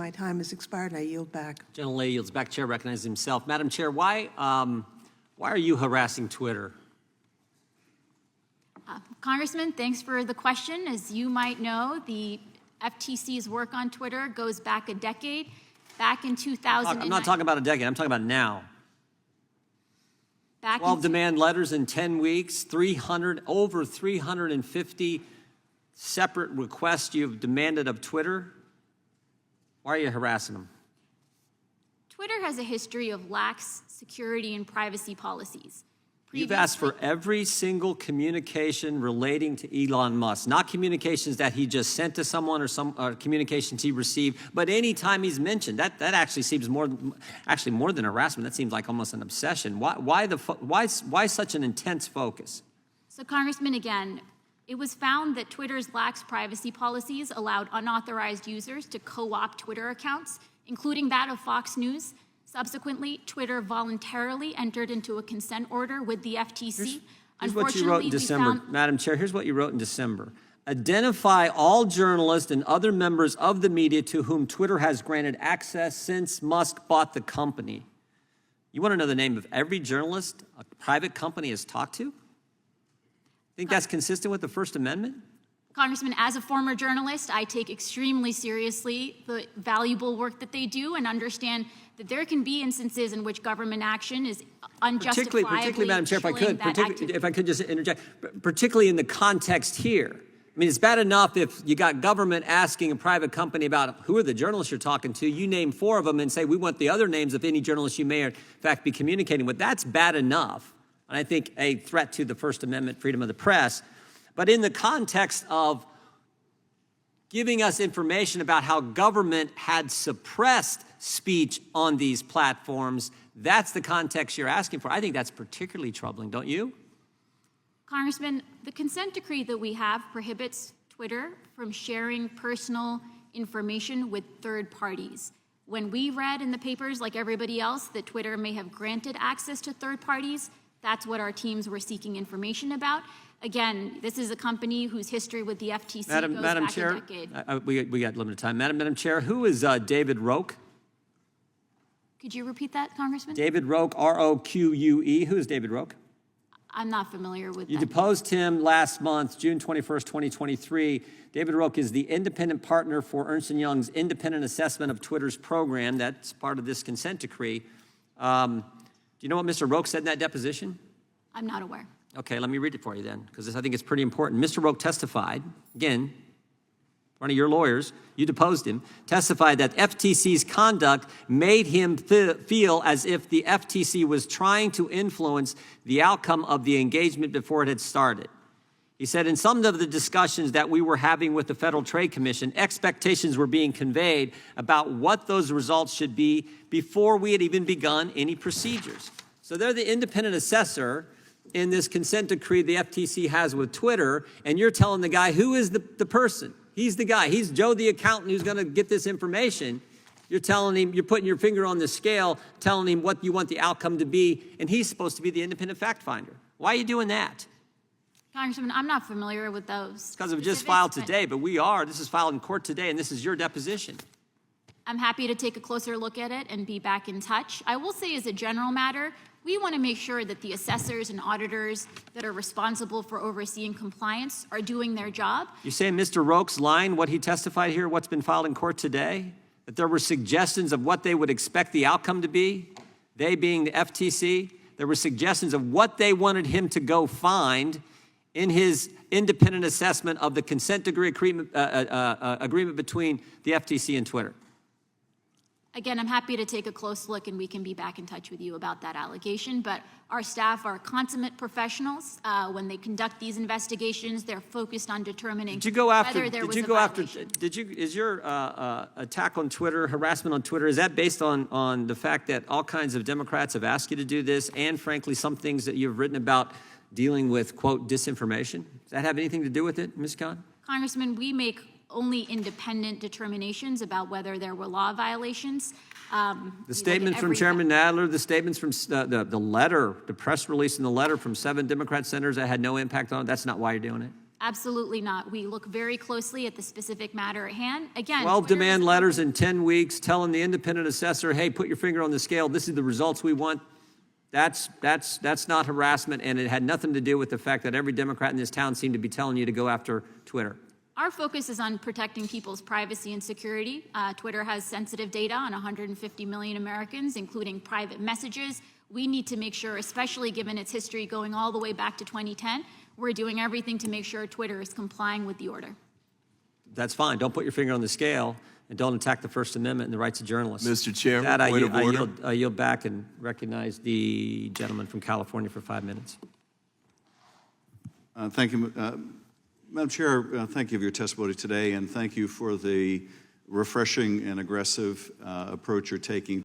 my time has expired. I yield back. Gentlelady yields back. Chair recognizes himself. Madam Chair, why are you harassing Twitter? Congressman, thanks for the question. As you might know, the FTC's work on Twitter goes back a decade. Back in 2000, I'm not talking about a decade. I'm talking about now. 12 demand letters in 10 weeks, over 350 separate requests you've demanded of Twitter. Why are you harassing them? Twitter has a history of lax security and privacy policies. You've asked for every single communication relating to Elon Musk, not communications that he just sent to someone or some communications he received, but any time he's mentioned. That actually seems more than harassment. That seems like almost an obsession. Why such an intense focus? So, Congressman, again, it was found that Twitter's lax privacy policies allowed unauthorized users to co-opt Twitter accounts, including that of Fox News. Subsequently, Twitter voluntarily entered into a consent order with the FTC. Here's what you wrote in December. Madam Chair, here's what you wrote in December. Identify all journalists and other members of the media to whom Twitter has granted access since Musk bought the company. You want to know the name of every journalist a private company has talked to? Think that's consistent with the First Amendment? Congressman, as a former journalist, I take extremely seriously the valuable work that they do and understand that there can be instances in which government action is unjustifiably particularly, Madam Chair, if I could just interject, particularly in the context here. I mean, it's bad enough if you got government asking a private company about who are the journalists you're talking to, you name 4 of them and say, we want the other names of any journalists you may in fact be communicating with. That's bad enough, and I think a threat to the First Amendment, freedom of the press. But in the context of giving us information about how government had suppressed speech on these platforms, that's the context you're asking for. I think that's particularly troubling, don't you? Congressman, the consent decree that we have prohibits Twitter from sharing personal information with third parties. When we read in the papers, like everybody else, that Twitter may have granted access to third parties, that's what our teams were seeking information about. Again, this is a company whose history with the FTC goes back a decade. We got limited time. Madam Chair, who is David Roque? Could you repeat that, Congressman? David Roque, R-O-Q-U-E. Who is David Roque? I'm not familiar with that. You deposed him last month, June 21st, 2023. David Roque is the independent partner for Ernst & Young's independent assessment of Twitter's program. That's part of this consent decree. Do you know what Mr. Roque said in that deposition? I'm not aware. Okay, let me read it for you then, because I think it's pretty important. Mr. Roque testified, again, one of your lawyers, you deposed him, testified that FTC's conduct made him feel as if the FTC was trying to influence the outcome of the engagement before it had started. He said, in some of the discussions that we were having with the Federal Trade Commission, expectations were being conveyed about what those results should be before we had even begun any procedures. So they're the independent assessor in this consent decree the FTC has with Twitter, and you're telling the guy who is the person. He's the guy. He's Joe the accountant who's going to get this information. You're telling him, you're putting your finger on the scale, telling him what you want the outcome to be, and he's supposed to be the independent fact finder. Why are you doing that? Congressman, I'm not familiar with those. Because it was just filed today, but we are. This is filed in court today, and this is your deposition. I'm happy to take a closer look at it and be back in touch. I will say as a general matter, we want to make sure that the assessors and auditors that are responsible for overseeing compliance are doing their job. You say Mr. Roque's line, what he testified here, what's been filed in court today, that there were suggestions of what they would expect the outcome to be, they being the FTC, there were suggestions of what they wanted him to go find in his independent assessment of the consent decree agreement between the FTC and Twitter. Again, I'm happy to take a close look and we can be back in touch with you about that allegation, but our staff are consummate professionals. When they conduct these investigations, they're focused on determining whether there was a violation. Is your attack on Twitter, harassment on Twitter, is that based on the fact that all kinds of Democrats have asked you to do this and frankly some things that you've written about dealing with, quote, disinformation? Does that have anything to do with it, Ms. Khan? Congressman, we make only independent determinations about whether there were law violations. The statement from Chairman Nadler, the statements from the letter, the press release and the letter from 7 Democrat senators that had no impact on it, that's not why you're doing it? Absolutely not. We look very closely at the specific matter at hand. Again, 12 Twitter demand is- letters in 10 weeks telling the independent assessor, hey, put your finger on the scale. This is the results we want. That's not harassment, and it had nothing to do with the fact that every Democrat in this town seemed to be telling you to go after Twitter. Our focus is on protecting people's privacy and security. Twitter has sensitive data on 150 million Americans, including private messages. We need to make sure, especially given its history going all the way back to 2010, we're doing everything to make sure Twitter is complying with the order. That's fine. Don't put your finger on the scale, and don't attack the First Amendment and the rights of journalists. Mr. Chair, With that, point of order. I yield back and recognize the gentleman from California for 5 minutes. Thank you. Madam Chair, thank you for your testimony today, and thank you for the refreshing and aggressive approach you're taking